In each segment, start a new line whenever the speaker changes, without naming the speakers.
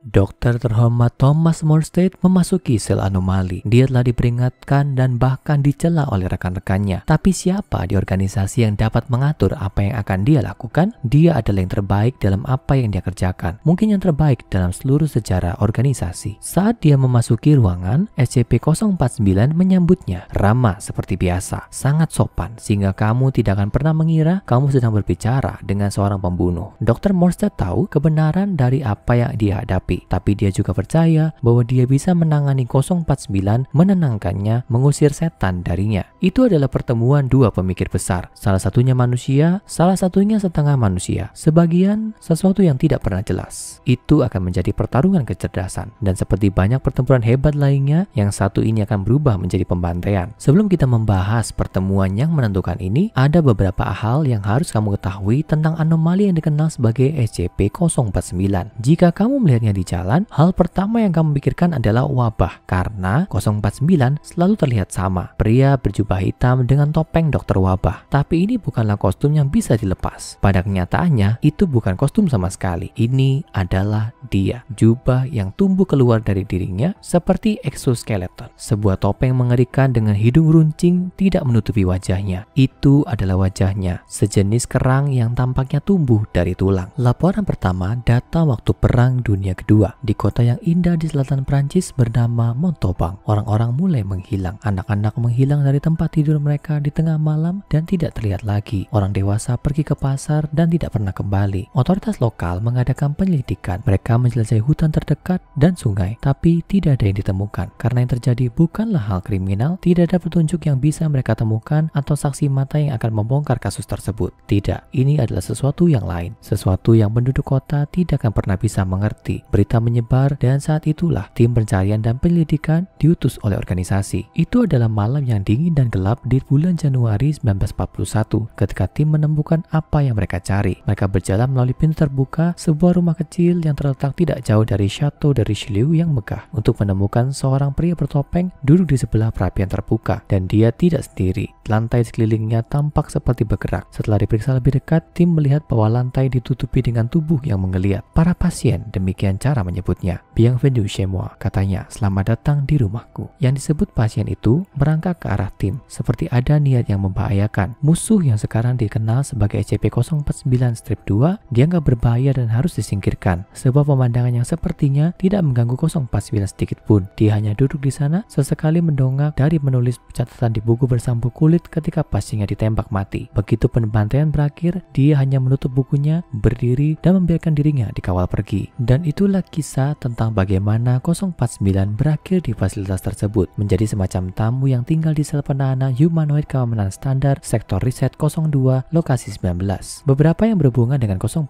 Dokter terhormat Thomas Morstead memasuki sel anomali. Dia telah diperingatkan dan bahkan dicela oleh rekan-rekannya. Tapi siapa di organisasi yang dapat mengatur apa yang akan dia lakukan? Dia adalah yang terbaik dalam apa yang dia kerjakan. Mungkin yang terbaik dalam seluruh sejarah organisasi. Saat dia memasuki ruangan, SCP-049 menyambutnya ramah seperti biasa, sangat sopan sehingga kamu tidak akan pernah mengira kamu sedang berbicara dengan seorang pembunuh. Dr. Morstead tahu kebenaran dari apa yang dia hadapi. Tapi dia juga percaya bahwa dia bisa menangani 049, menenangkannya, mengusir setan darinya. Itu adalah pertemuan dua pemikir besar. Salah satunya manusia, salah satunya setengah manusia. Sebagian sesuatu yang tidak pernah jelas. Itu akan menjadi pertarungan kecerdasan. Dan seperti banyak pertempuran hebat lainnya, yang satu ini akan berubah menjadi pembantaian. Sebelum kita membahas pertemuan yang menentukan ini, ada beberapa hal yang harus kamu ketahui tentang anomali yang dikenal sebagai SCP-049. Jika kamu melihatnya di jalan, hal pertama yang kamu pikirkan adalah wabah karena 049 selalu terlihat sama. Pria berjubah hitam dengan topeng dokter wabah. Tapi ini bukanlah kostum yang bisa dilepas. Pada kenyataannya, itu bukan kostum sama sekali. Ini adalah dia. Jubah yang tumbuh keluar dari dirinya seperti exoskeleton. Sebuah topeng mengerikan dengan hidung runcing tidak menutupi wajahnya. Itu adalah wajahnya. Sejenis kerang yang tampaknya tumbuh dari tulang. Laporan pertama data waktu Perang Dunia Kedua. Di kota yang indah di selatan Prancis bernama Montauban, orang-orang mulai menghilang. Anak-anak menghilang dari tempat tidur mereka di tengah malam dan tidak terlihat lagi. Orang dewasa pergi ke pasar dan tidak pernah kembali. Otoritas lokal mengadakan penyelidikan. Mereka menjelajahi hutan terdekat dan sungai, tapi tidak ada yang ditemukan. Karena yang terjadi bukanlah hal kriminal, tidak ada petunjuk yang bisa mereka temukan atau saksi mata yang akan membongkar kasus tersebut. Tidak, ini adalah sesuatu yang lain. Sesuatu yang penduduk kota tidak akan pernah bisa mengerti. Berita menyebar dan saat itulah tim pencarian dan penyelidikan diutus oleh organisasi. Itu adalah malam yang dingin dan gelap di bulan Januari 1941 ketika tim menemukan apa yang mereka cari. Mereka berjalan melalui pintu terbuka sebuah rumah kecil yang terletak tidak jauh dari Chateau de Richelieu yang megah untuk menemukan seorang pria bertopeng duduk di sebelah perapian terbuka dan dia tidak sendiri. Lantai sekelilingnya tampak seperti bergerak. Setelah diperiksa lebih dekat, tim melihat bahwa lantai ditutupi dengan tubuh yang menggeliat. Para pasien demikian cara menyebutnya. Bienvenue chez moi, katanya, selamat datang di rumahku. Yang disebut pasien itu merangkak ke arah tim, seperti ada niat yang membahayakan. Musuh yang sekarang dikenal sebagai SCP-049-2 dianggap berbahaya dan harus disingkirkan. Sebuah pemandangan yang sepertinya tidak mengganggu 049 sedikit pun. Dia hanya duduk di sana, sesekali mendongak dari menulis catatan di buku bersampul kulit ketika pasiennya ditembak mati. Begitu pembantaian berakhir, dia hanya menutup bukunya, berdiri, dan membiarkan dirinya dikawal pergi. Dan itulah kisah tentang bagaimana 049 berakhir di fasilitas tersebut menjadi semacam tamu yang tinggal di sel penahanan humanoid keamanan standar sektor riset 02 lokasi 19. Beberapa yang berhubungan dengan 049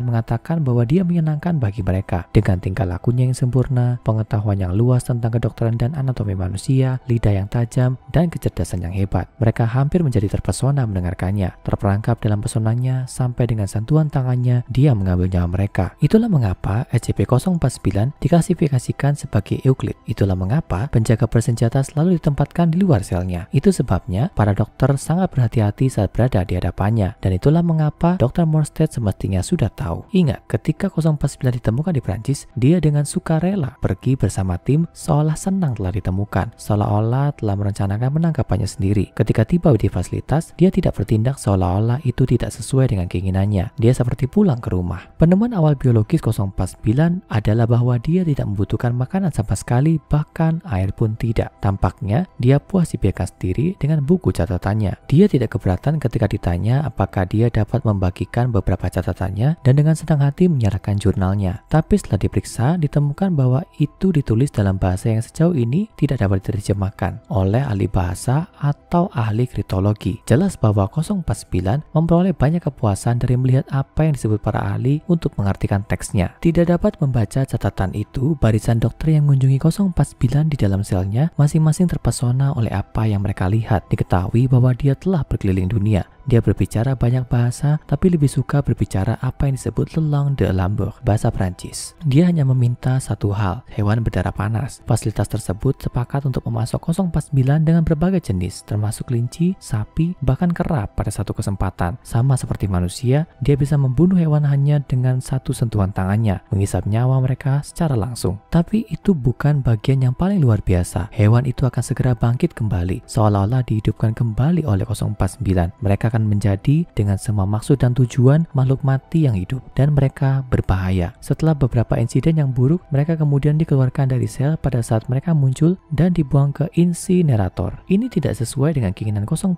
mengatakan bahwa dia menyenangkan bagi mereka dengan tingkah lakunya yang sempurna, pengetahuan yang luas tentang kedokteran dan anatomi manusia, lidah yang tajam, dan kecerdasan yang hebat. Mereka hampir menjadi terpesona mendengarkannya, terperangkap dalam pesonanya sampai dengan sentuhan tangannya dia mengambil nyawa mereka. Itulah mengapa SCP-049 diklasifikasikan sebagai Euclid. Itulah mengapa penjaga bersenjata selalu ditempatkan di luar selnya. Itu sebabnya para dokter sangat berhati-hati saat berada di hadapannya. Dan itulah mengapa Dr. Morstead semestinya sudah tahu. Ingat, ketika 049 ditemukan di Prancis, dia dengan sukarela pergi bersama tim seolah senang telah ditemukan, seolah-olah telah merencanakan penangkapannya sendiri. Ketika tiba di fasilitas, dia tidak bertindak seolah-olah itu tidak sesuai dengan keinginannya. Dia seperti pulang ke rumah. Penemuan awal biologis 049 adalah bahwa dia tidak membutuhkan makanan sama sekali, bahkan air pun tidak. Tampaknya dia puas dibiarkan sendiri dengan buku catatannya. Dia tidak keberatan ketika ditanya apakah dia dapat membagikan beberapa catatannya dan dengan senang hati menyerahkan jurnalnya. Tapi setelah diperiksa, ditemukan bahwa itu ditulis dalam bahasa yang sejauh ini tidak dapat diterjemahkan oleh ahli bahasa atau ahli kriptologi. Jelas bahwa 049 memperoleh banyak kepuasan dari melihat apa yang disebut para ahli untuk mengartikan teksnya. Tidak dapat membaca catatan itu, barisan dokter yang mengunjungi 049 di dalam selnya masing-masing terpesona oleh apa yang mereka lihat. Diketahui bahwa dia telah berkeliling dunia Dia berbicara banyak bahasa, tapi lebih suka berbicara apa yang disebut le langue de l'amour, bahasa Prancis. Dia hanya meminta satu hal, hewan berdarah panas. Fasilitas tersebut sepakat untuk memasok 049 dengan berbagai jenis, termasuk kelinci, sapi, bahkan kera pada satu kesempatan. Sama seperti manusia, dia bisa membunuh hewan hanya dengan satu sentuhan tangannya, menghisap nyawa mereka secara langsung. Tapi itu bukan bagian yang paling luar biasa. Hewan itu akan segera bangkit kembali, seolah-olah dihidupkan kembali oleh 049. Mereka akan menjadi dengan semua maksud dan tujuan makhluk mati yang hidup, dan mereka berbahaya. Setelah beberapa insiden yang buruk, mereka kemudian dikeluarkan dari sel pada saat mereka muncul dan dibuang ke insinerator. Ini tidak sesuai dengan keinginan 049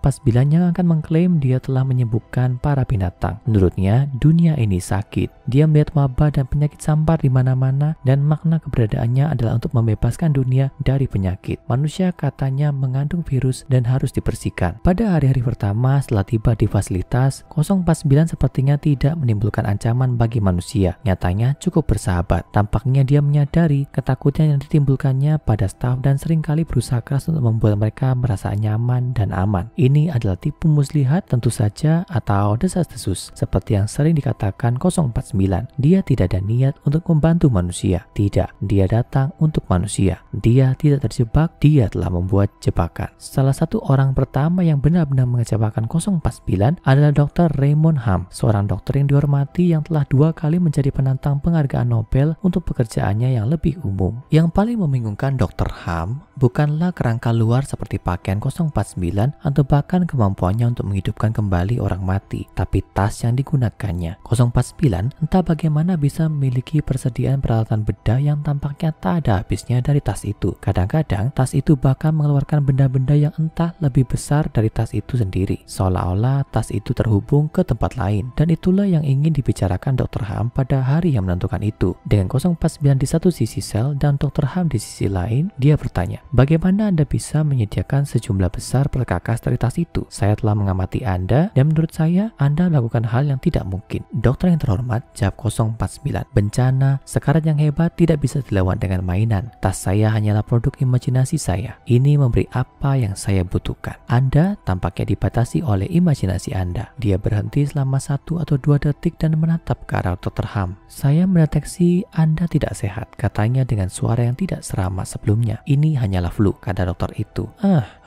yang akan mengklaim dia telah menyembuhkan para binatang. Menurutnya, dunia ini sakit. Dia melihat wabah dan penyakit sampar di mana-mana, dan makna keberadaannya adalah untuk membebaskan dunia dari penyakit. Manusia katanya mengandung virus dan harus dibersihkan. Pada hari-hari pertama setelah tiba di fasilitas, 049 sepertinya tidak menimbulkan ancaman bagi manusia. Nyatanya cukup bersahabat. Tampaknya dia menyadari ketakutan yang ditimbulkannya pada staf dan seringkali berusaha keras untuk membuat mereka merasa nyaman dan aman. Ini adalah tipu muslihat tentu saja, atau desas-desus seperti yang sering dikatakan 049. Dia tidak ada niat untuk membantu manusia. Tidak, dia datang untuk manusia. Dia tidak terjebak, dia telah membuat jebakan. Salah satu orang pertama yang benar-benar mengecewakan 049 adalah Dr. Raymond Ham, seorang dokter yang dihormati yang telah 2 kali menjadi penantang penghargaan Nobel untuk pekerjaannya yang lebih umum. Yang paling membingungkan Dr. Ham bukanlah kerangka luar seperti pakaian 049 atau bahkan kemampuannya untuk menghidupkan kembali orang mati, tapi tas yang digunakannya. 049 entah bagaimana bisa memiliki persediaan peralatan bedah yang tampaknya tak ada habisnya dari tas itu. Kadang-kadang tas itu bahkan mengeluarkan benda-benda yang entah lebih besar dari tas itu sendiri, seolah-olah tas itu terhubung ke tempat lain. Dan itulah yang ingin dibicarakan Dr. Ham pada hari yang menentukan itu. Dengan 049 di satu sisi sel dan Dr. Ham di sisi lain, dia bertanya, bagaimana Anda bisa menyediakan sejumlah besar perkakas dari tas itu? Saya telah mengamati Anda dan menurut saya Anda melakukan hal yang tidak mungkin. Dokter yang terhormat, jawab 049, bencana, sekarat yang hebat tidak bisa dilawan dengan mainan. Tas saya hanyalah produk imajinasi saya. Ini memberi apa yang saya butuhkan. Anda tampaknya dibatasi oleh imajinasi Anda. Dia berhenti selama 1 atau 2 detik dan menatap ke arah Dr. Ham. Saya mendeteksi Anda tidak sehat, katanya dengan suara yang tidak seramah sebelumnya. Ini hanyalah flu, kata dokter itu.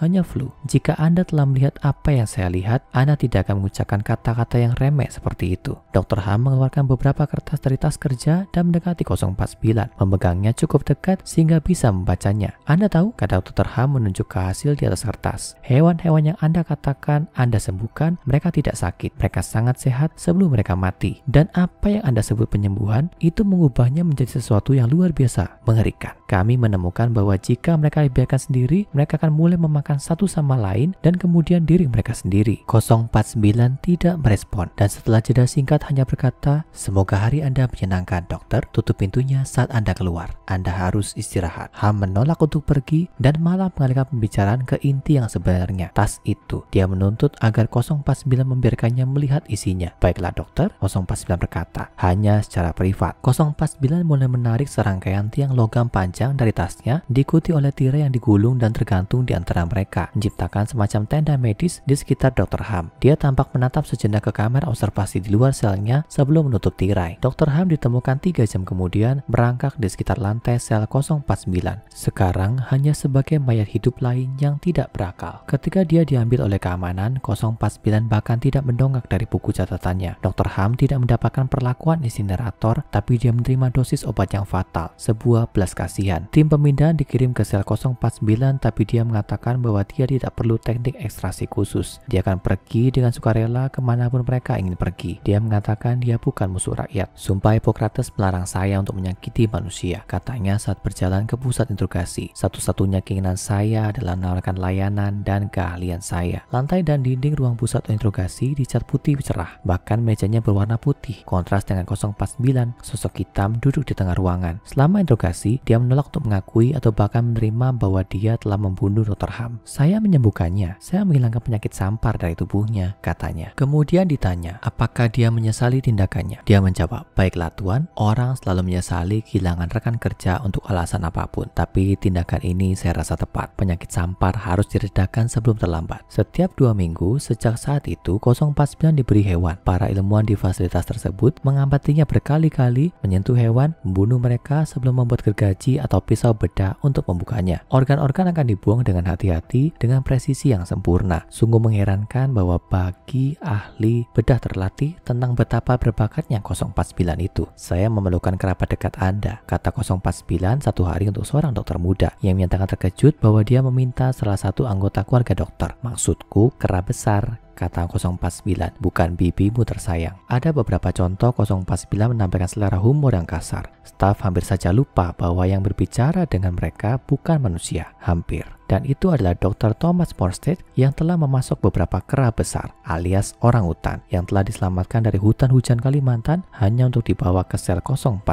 Hanya flu. Jika Anda telah melihat apa yang saya lihat, Anda tidak akan mengucapkan kata-kata yang remeh seperti itu. Dr. Ham mengeluarkan beberapa kertas dari tas kerja dan mendekati 049, memegangnya cukup dekat sehingga bisa membacanya. Anda tahu, kata Dr. Ham menunjuk ke hasil di atas kertas. Hewan-hewan yang Anda katakan Anda sembuhkan, mereka tidak sakit. Mereka sangat sehat sebelum mereka mati. Dan apa yang Anda sebut penyembuhan, itu mengubahnya menjadi sesuatu yang luar biasa, mengerikan. Kami menemukan bahwa jika mereka dibiarkan sendiri, mereka akan mulai memakan satu sama lain dan kemudian diri mereka sendiri. 049 tidak merespon dan setelah jeda singkat hanya berkata, semoga hari Anda menyenangkan, dokter. Tutup pintunya saat Anda keluar. Anda harus istirahat. Ham menolak untuk pergi dan malah mengalihkan pembicaraan ke inti yang sebenarnya, tas itu. Dia menuntut agar 049 membiarkannya melihat isinya. Baiklah dokter, 049 berkata, hanya secara privat. 049 mulai menarik serangkaian tiang logam panjang dari tasnya, diikuti oleh tirai yang digulung dan tergantung di antara mereka, menciptakan semacam tenda medis di sekitar Dr. Ham. Dia tampak menatap sejenak ke kamera observasi di luar selnya sebelum menutup tirai. Dr. Ham ditemukan 3 jam kemudian merangkak di sekitar lantai sel 049. Sekarang hanya sebagai mayat hidup lain yang tidak berakal. Ketika dia diambil oleh keamanan, 049 bahkan tidak mendongak dari buku catatannya. Dr. Ham tidak mendapatkan perlakuan insinerator, tapi dia menerima dosis obat yang fatal, sebuah belas kasihan. Tim pemindahan dikirim ke sel 049, tapi dia mengatakan bahwa dia tidak perlu teknik ekstraksi khusus. Dia akan pergi dengan sukarela kemanapun mereka ingin pergi. Dia mengatakan dia bukan musuh rakyat. Sumpah Hippocrates melarang saya untuk menyakiti manusia, katanya saat berjalan ke pusat interogasi. Satu-satunya keinginan saya adalah menawarkan layanan dan keahlian saya. Lantai dan dinding ruang pusat interogasi dicat putih cerah, bahkan mejanya berwarna putih, kontras dengan 049, sosok hitam duduk di tengah ruangan. Selama interogasi, dia menolak untuk mengakui atau bahkan menerima bahwa dia telah membunuh Dr. Ham. Saya menyembuhkannya. Saya menghilangkan penyakit sampar dari tubuhnya, katanya. Kemudian ditanya, apakah dia menyesali tindakannya? Dia menjawab, baiklah Tuan, orang selalu menyesali kehilangan rekan kerja untuk alasan apapun. Tapi tindakan ini saya rasa tepat. Penyakit sampar harus diredakan sebelum terlambat. Setiap 2 minggu, sejak Sejak saat itu, 049 diberi hewan. Para ilmuwan di fasilitas tersebut mengamatinya berkali-kali, menyentuh hewan, membunuh mereka sebelum membuat gergaji atau pisau bedah untuk membukanya. Organ-organ akan dibuang dengan hati-hati dengan presisi yang sempurna. Sungguh mengherankan bahwa bagi ahli bedah terlatih tentang betapa berbakatnya 049 itu. Saya memerlukan kerabat dekat Anda, kata 049 satu hari untuk seorang dokter muda yang menyatakan terkejut bahwa dia meminta salah satu anggota keluarga dokter. Maksudku, kera besar, kata 049, bukan bibimu tersayang. Ada beberapa contoh 049 menampilkan selera humor yang kasar. Staf hampir saja lupa bahwa yang berbicara dengan mereka bukan manusia, hampir. Dan itu adalah Dr. Thomas Morstead yang telah memasok beberapa kera besar alias orangutan yang telah diselamatkan dari hutan hujan Kalimantan hanya untuk dibawa ke sel 049.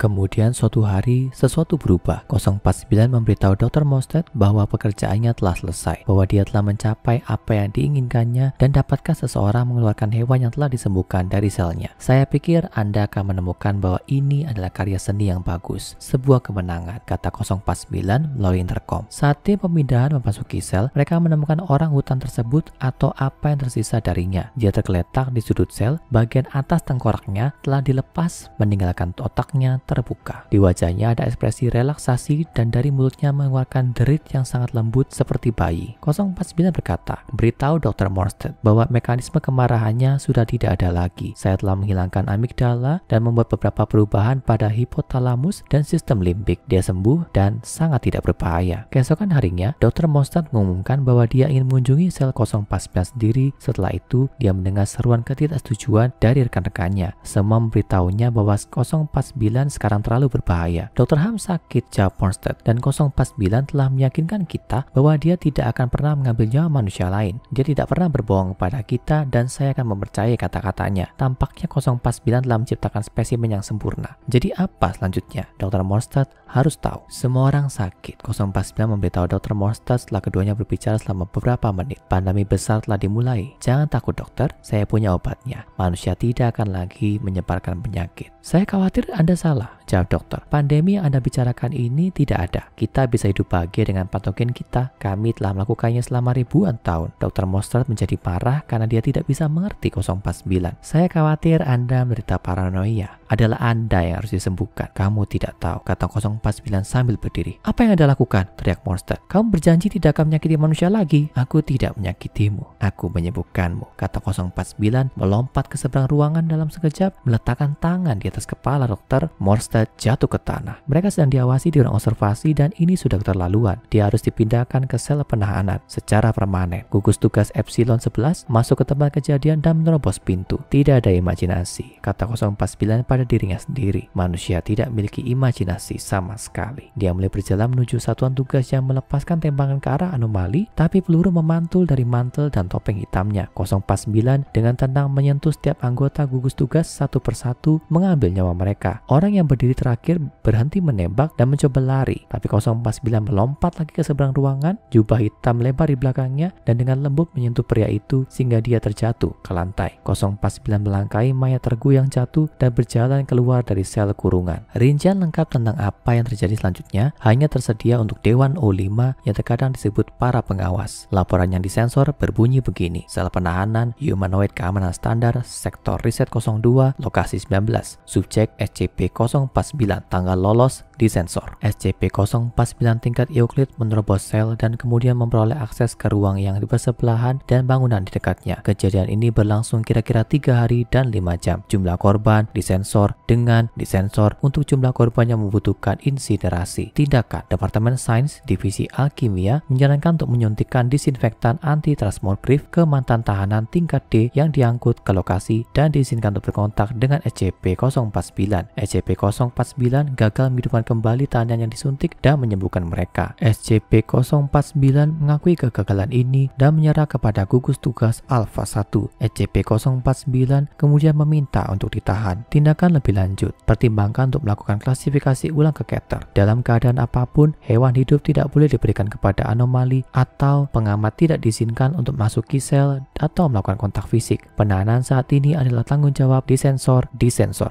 Kemudian suatu hari sesuatu berubah. 049 memberitahu Dr. Morstead bahwa pekerjaannya telah selesai, bahwa dia telah mencapai apa yang diinginkannya dan dapatkah seseorang mengeluarkan hewan yang telah disembuhkan dari selnya. Saya pikir Anda akan menemukan bahwa ini adalah karya seni yang bagus, sebuah kemenangan, kata 049 melalui intercom. Saat tim pemindahan memasuki sel, mereka menemukan orang hutan tersebut atau apa yang tersisa darinya. Dia tergeletak di sudut sel, bagian atas tengkoraknya telah dilepas, meninggalkan otaknya terbuka. Di wajahnya ada ekspresi relaksasi dan dari mulutnya mengeluarkan derit yang sangat lembut seperti bayi. 049 berkata, beritahu Dr. Morstead bahwa mekanisme kemarahannya sudah tidak ada lagi. Saya telah menghilangkan amigdala dan membuat beberapa perubahan pada hipotalamus dan sistem limbik. Dia sembuh dan sangat tidak berbahaya. Keesokan harinya, Dr. Morstead mengumumkan bahwa dia ingin mengunjungi sel 049 sendiri. Setelah itu, dia mendengar seruan ketidaksetujuan dari rekan-rekannya. Semua memberitahunya bahwa 049 sekarang terlalu berbahaya. Dr. Ham sakit, jawab Morstead, dan 049 telah meyakinkan kita bahwa dia tidak akan pernah mengambil nyawa manusia lain. Dia tidak pernah berbohong kepada kita dan saya akan mempercayai kata-katanya. Tampaknya 049 telah menciptakan spesimen yang sempurna. Jadi apa selanjutnya? Dr. Morstead harus tahu. Semua orang sakit. 049 memberitahu Dr. Morstead setelah keduanya berbicara selama beberapa menit. Pandemi besar telah dimulai. Jangan takut dokter, saya punya obatnya. Manusia tidak akan lagi menyebarkan penyakit. Saya khawatir Anda salah, jawab dokter. Pandemi yang Anda bicarakan ini tidak ada. Kita bisa hidup bahagia dengan patogen kita. Kami telah melakukannya selama ribuan tahun. Dr. Morstead menjadi marah karena dia tidak bisa mengerti 049. Saya khawatir Anda menderita paranoia. Adalah Anda yang harus disembuhkan. Kamu tidak tahu, kata 049 sambil berdiri. Apa yang Anda lakukan? Teriak Morstead. Kamu berjanji tidak akan menyakiti manusia lagi. Aku tidak menyakitimu. Aku menyembuhkanmu, kata 049 melompat ke seberang ruangan dalam sekejap, meletakkan tangan di atas kepala dokter. Morstead jatuh ke tanah. Mereka sedang diawasi di ruang observasi dan ini sudah keterlaluan. Dia harus dipindahkan ke sel penahanan secara permanen. Gugus tugas Epsilon 11 masuk ke tempat kejadian dan menerobos pintu. Tidak ada imajinasi, kata 049 pada dirinya sendiri. Manusia tidak memiliki imajinasi sama sekali. Dia mulai berjalan menuju satuan tugas yang melepaskan tembakan ke arah anomali, tapi peluru memantul dari mantel dan topeng hitamnya. 049 dengan tenang menyentuh setiap anggota gugus tugas satu persatu, mengambil nyawa mereka. Orang yang berdiri terakhir berhenti menembak dan mencoba lari, tapi 049 melompat lagi ke seberang ruangan, jubah hitam lebar di belakangnya dan dengan lembut menyentuh pria itu sehingga dia terjatuh ke lantai. 049 melangkahi mayat tergu yang jatuh dan berjalan keluar dari sel kurungan. Rincian lengkap tentang apa yang terjadi selanjutnya hanya tersedia untuk Dewan O5 yang terkadang disebut para pengawas. Laporan yang disensor berbunyi begini: sel penahanan humanoid keamanan standar, sektor riset 02, lokasi 19, subjek SCP-049, tanggal lolos disensor. SCP-049 tingkat Euclid menerobos sel dan kemudian memperoleh akses ke ruang yang bersebelahan dan bangunan di dekatnya. Kejadian ini berlangsung kira-kira 3 hari dan 5 jam. Jumlah korban disensor dengan disensor untuk jumlah korban yang membutuhkan insinerasi. Tindakan Departemen Sains Divisi Alkimia menyarankan untuk menyuntikkan disinfektan anti-transmogrif ke mantan tahanan tingkat D yang diangkut ke lokasi dan diizinkan untuk berkontak dengan SCP-049. SCP-049 gagal menghidupkan kembali tahanan yang disuntik dan menyembuhkan mereka. SCP-049 mengakui kegagalan ini dan menyerah kepada gugus tugas Alpha 1. SCP-049 kemudian meminta untuk ditahan. Tindakan lebih lanjut, pertimbangkan untuk melakukan klasifikasi ulang ke Keter. Dalam keadaan apapun, hewan hidup tidak boleh diberikan kepada anomali atau pengamat tidak diizinkan untuk masuki sel atau melakukan kontak fisik. Penahanan saat ini adalah tanggung jawab disensor.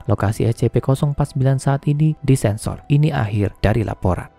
Lokasi SCP-049 saat ini disensor. Ini akhir dari laporan.